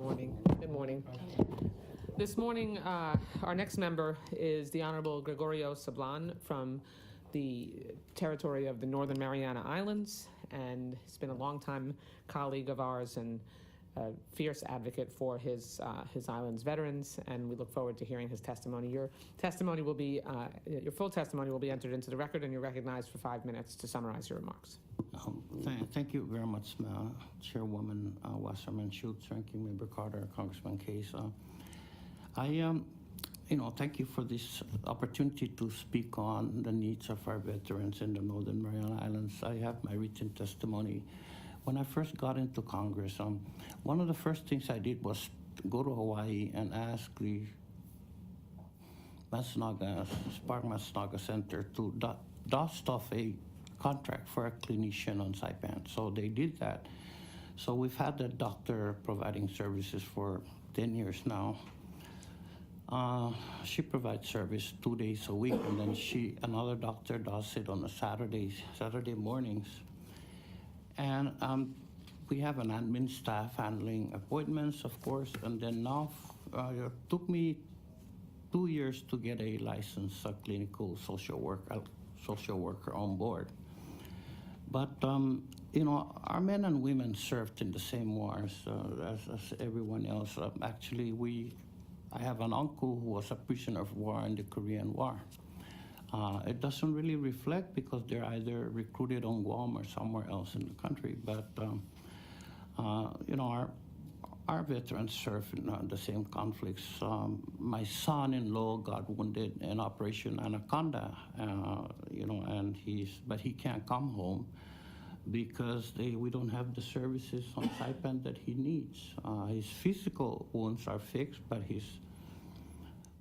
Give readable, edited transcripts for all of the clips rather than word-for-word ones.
morning. Good morning. This morning, our next member is the Honorable Gregorio Sablan from the territory of the Northern Mariana Islands, and he's been a longtime colleague of ours and a fierce advocate for his island's veterans, and we look forward to hearing his testimony. Your testimony will be, your full testimony will be entered into the record, and you're recognized for 5 minutes to summarize your remarks. Thank you very much, Chairwoman Wasserman Schultz, Ranking Member Carter, Congressman Case. Thank you for this opportunity to speak on the needs of our veterans in the Northern Mariana Islands. I have my written testimony. When I first got into Congress, one of the first things I did was go to Hawaii and ask the Spark Massanuga Center to dust off a contract for a clinician on Saipan. So they did that. So we've had that doctor providing services for 10 years now. She provides service 2 days a week, and then another doctor does it on a Saturday mornings. And we have an admin staff handling appointments, of course, and then now it took me 2 years to get a licensed clinical social worker on board. But our men and women served in the same wars as everyone else. Actually, I have an uncle who was a prisoner of war in the Korean War. It doesn't really reflect because they're either recruited on Guam or somewhere else in the country. But our veterans serve in the same conflicts. My son-in-law got wounded in Operation Anaconda, but he can't come home because we don't have the services on Saipan that he needs. His physical wounds are fixed, but his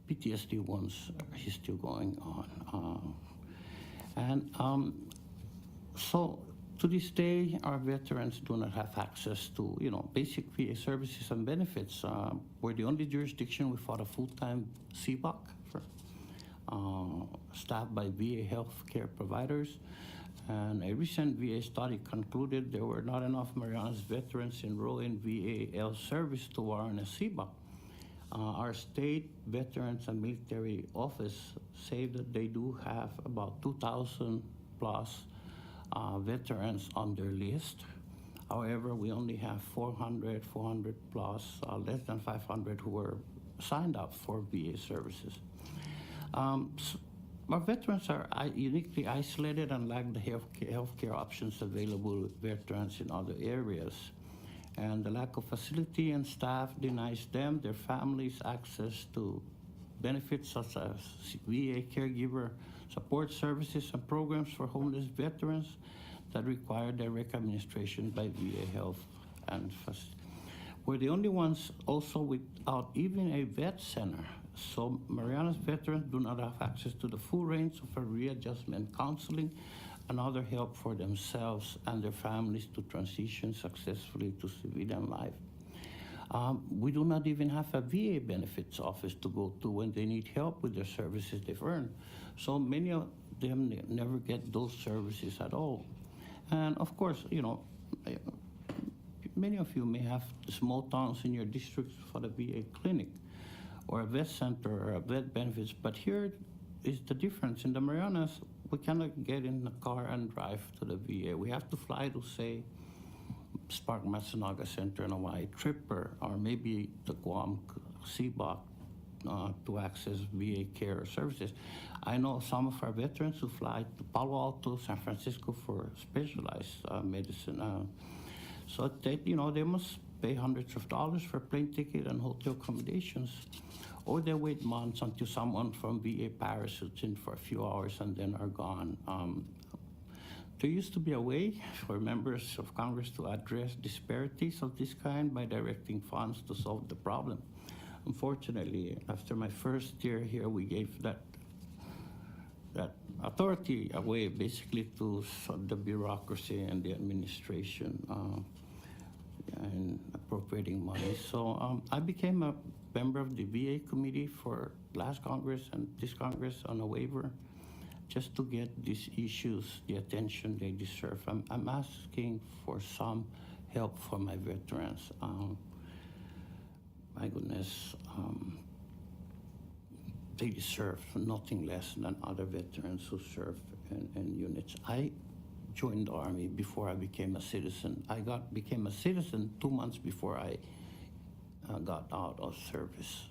PTSD wounds he's still going on. So to this day, our veterans do not have access to, basic VA services and benefits. We're the only jurisdiction without a full-time CBOC staffed by VA healthcare providers. And a recent VA study concluded there were not enough Marianas veterans enrolled in VA health service to warrant a CBOC. Our state veterans and military office say that they do have about 2,000 plus veterans on their list. However, we only have 400 plus, less than 500 who were signed up for VA services. Our veterans are uniquely isolated and lack the healthcare options available with veterans in other areas. And the lack of facility and staff denies them, their families, access to benefits such as VA caregiver support services and programs for homeless veterans that require direct administration by VA Health and we're the only ones also without even a vet center. So Marianas veterans do not have access to the full range of readjustment counseling and other help for themselves and their families to transition successfully to civilian life. We do not even have a VA benefits office to go to when they need help with their services they've earned. So many of them never get those services at all. And of course, many of you may have small towns in your districts for the VA clinic or a vet center or a vet benefits, but here is the difference. In the Marianas, we cannot get in the car and drive to the VA. We have to fly to, say, Spark Massanuga Center in Hawaii, Tripper, or maybe the Guam CBOC to access VA care services. I know some of our veterans who fly to Palo Alto, San Francisco for specialized medicine. So they must pay hundreds of dollars for plane ticket and hotel accommodations, or they wait months until someone from VA parachutes in for a few hours and then are gone. There used to be a way for members of Congress to address disparities of this kind by directing funds to solve the problem. Unfortunately, after my first year here, we gave that authority away basically to the bureaucracy and the administration and appropriating money. So I became a member of the VA committee for last Congress and this Congress on a waiver, just to get these issues the attention they deserve. I'm asking for some help for my veterans. Marianas, they deserve nothing less than other veterans who serve in units. I joined the Army before I became a citizen. I became a citizen 2 months before I got out of service.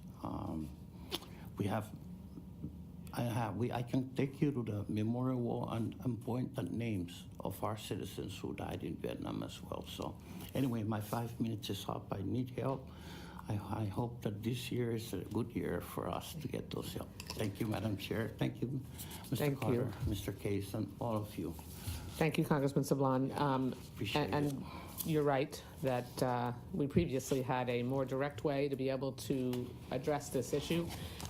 I can take you to the memorial wall and point the names of our citizens who died in Vietnam as well. So anyway, my 5 minutes is up. I need help. I hope that this year is a good year for us to get those help. Thank you, Madam Chair. Thank you, Mr. Thank Carter, you. Mr. Case, and all of you. Thank you, Congressman Sablan. Appreciate it. And you're right that we previously had a more direct way to be able to address this issue.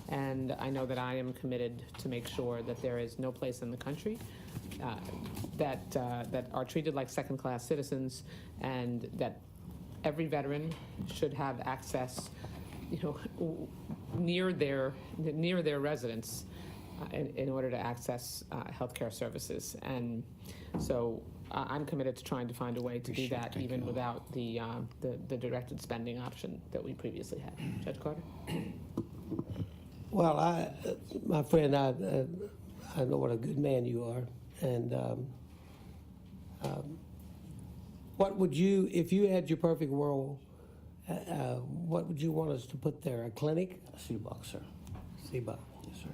And I know that I am committed to make sure that there is no place in the country that are treated like second-class citizens, and that every veteran should have access, near their residence in order to access healthcare services. And so I'm committed to trying to find a way to do that, even without the directed spending option that we previously had. Judge Carter? Well, my friend, I know what a good man you are, and what would you, if you had your perfect world, what would you want us to put there? A clinic? Seabox, sir. CBOC. Yes, sir.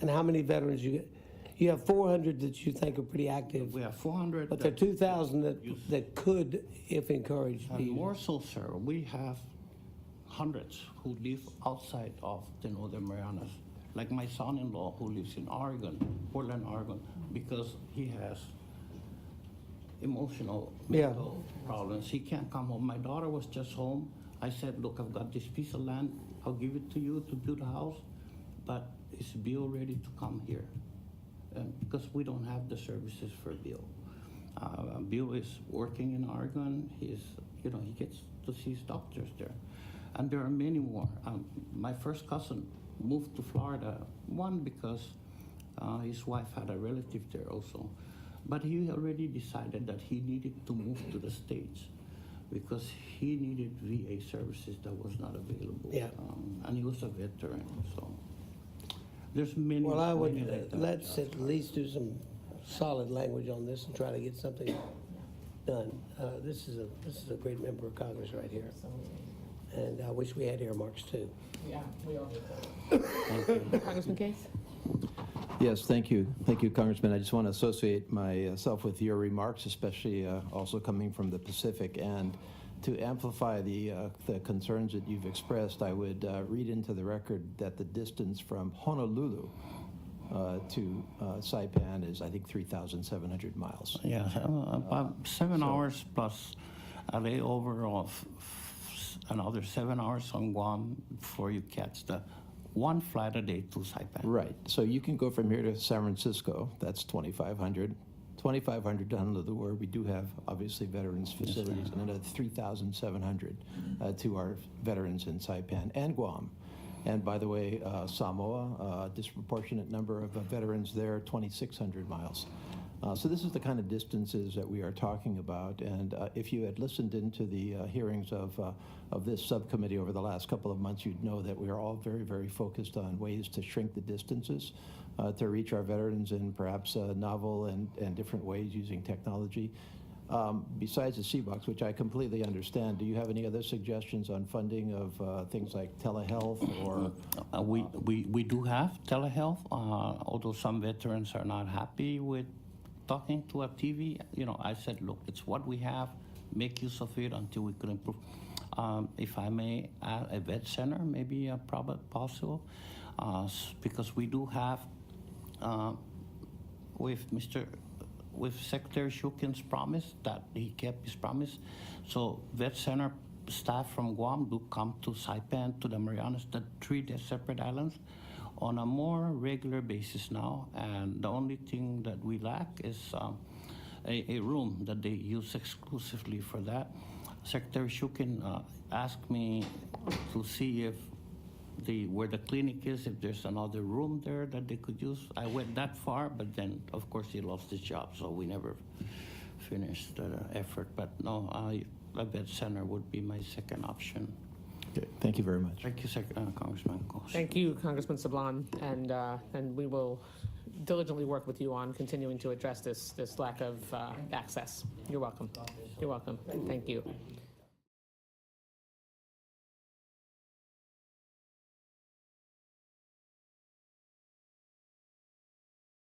And how many veterans you get? You have 400 that you think are pretty active, We have 400. but there are 2,000 that could, if encouraged, And be. more so, sir, we have hundreds who live outside of the Northern Marianas, like my son-in-law who lives in Oregon, Portland, Oregon, because he has emotional mental problems. He can't come home. My daughter was just home. I said, look, I've got this piece of land. I'll give it to you to build a house, but is Bill ready to come here? Because we don't have the services for Bill. Bill is working in Oregon. He gets to see his doctors there. And there are many more. My first cousin moved to Florida, one because his wife had a relative there also. But he already decided that he needed to move to the States because he needed VA services that was not available. Yeah. And he was a veteran, so. There's many. Well, I would, many like that. let's at least do some solid language on this and try to get something done. This is a great member of Congress right here. And I wish we had earmarks too. Yeah, we all do. Congressman Case? Yes, thank you. Thank you, Congressman. I just want to associate myself with your remarks, especially also coming from the Pacific. And to amplify the concerns that you've expressed, I would read into the record that the distance from Honolulu to Saipan is, I think, 3,700 miles. Yeah, about 7 hours plus a layover of another 7 hours on Guam before you catch the one flight a day to Saipan. Right. So you can go from here to San Francisco. That's 2,500. 2,500 to Honolulu, where we do have, obviously, veterans facilities, and another 3,700 to our veterans in Saipan and Guam. And by the way, Samoa, disproportionate number of veterans there, 2,600 miles. So this is the kind of distances that we are talking about. And if you had listened into the hearings of this subcommittee over the last couple of months, you'd know that we are all very, very focused on ways to shrink the distances to reach our veterans in perhaps novel and different ways using technology. Besides the CBOX, which I completely understand, do you have any other suggestions on funding of things like telehealth or? We do have telehealth, although some veterans are not happy with talking to a TV. I said, look, it's what we have. Make use of it until we can improve. If I may add a vet center, maybe probably possible, because we do have with Secretary Shukin's promise that he kept his promise. So vet center staff from Guam do come to Saipan, to the Marianas, the 3 separate islands, on a more regular basis now. And the only thing that we lack is a room that they use exclusively for that. Secretary Shukin asked me to see if where the clinic is, if there's another room there that they could use. I went that far, but then, of course, he lost his job, so we never finished the effort. But no, a vet center would be my second option. Okay, thank you very much. Thank you, Congressman. Thank you, Congressman Sablan, and we will diligently work with you on continuing to address this lack of access. You're welcome. You're welcome. Thank you.